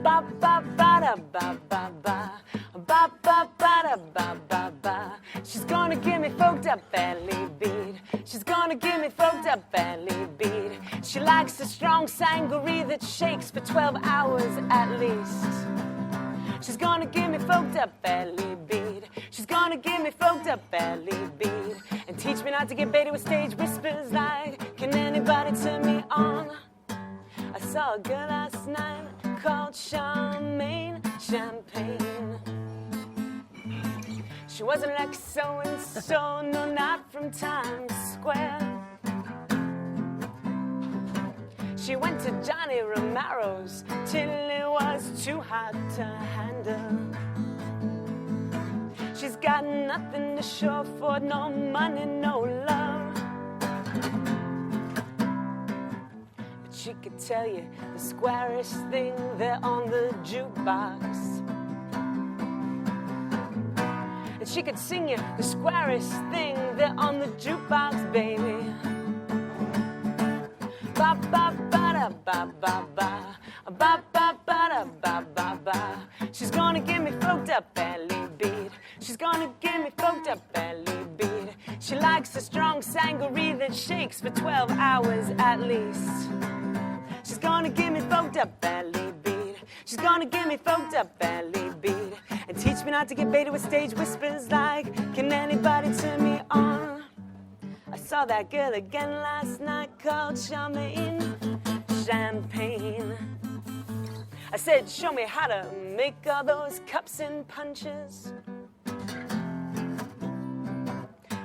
Ba ba ba da ba ba ba. Ba ba ba da ba ba ba. She's gonna give me folked up belly beat. She's gonna give me folked up belly beat. She likes a strong sangaree that shakes for 12 hours at least. She's gonna give me folked up belly beat. She's gonna give me folked up belly beat. And teach me not to get baited with stage whispers like, can anybody turn me on? I saw a girl last night called Charmaine Champagne. She wasn't like so-and-so, no, not from Times Square. She went to Johnny Romero's till it was too hot to handle. She's got nothing to show for, no money, no love. But she could tell you the squarest thing there on the jukebox. And she could sing you the squarest thing there on the jukebox, baby. Ba ba ba da ba ba ba. Ba ba ba da ba ba ba. She's gonna give me folked up belly beat. She's gonna give me folked up belly beat. She likes a strong sangaree that shakes for 12 hours at least. She's gonna give me folked up belly beat. She's gonna give me folked up belly beat. And teach me not to get baited with stage whispers like, can anybody turn me on? I saw that girl again last night called Charmaine Champagne. I said, show me how to make all those cups and punches.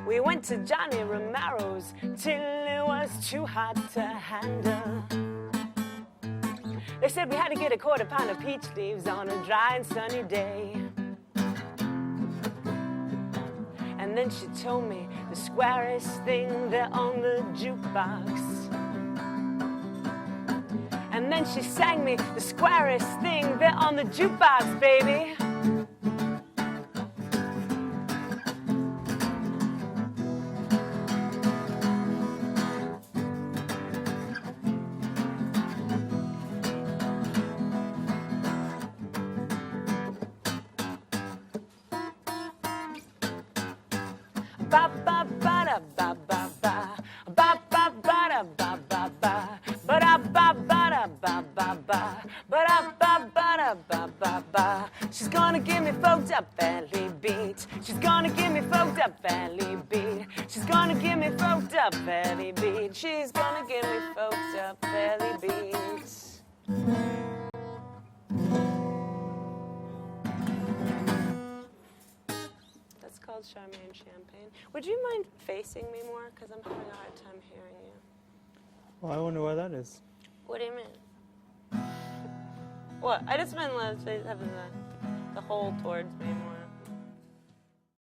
We went to Johnny Romero's till it was too hot to handle. They said we had to get a quarter pound of peach leaves on a dry and sunny day. And then she told me the squarest thing there on the jukebox. And then she sang me the squarest thing there on the jukebox, baby. Ba ba ba da ba ba ba. Ba ba ba da ba ba ba. Ba da ba ba da ba ba ba. Ba da ba ba da ba ba ba. She's gonna give me folked up belly beat. She's gonna give me folked up belly beat. She's gonna give me folked up belly beat. She's gonna give me folked up belly beats. That's called Charmaine Champagne. Would you mind facing me more? Because I'm having a hard time hearing you. Well, I wonder why that is. What do you mean? What? I just meant having the whole towards me more.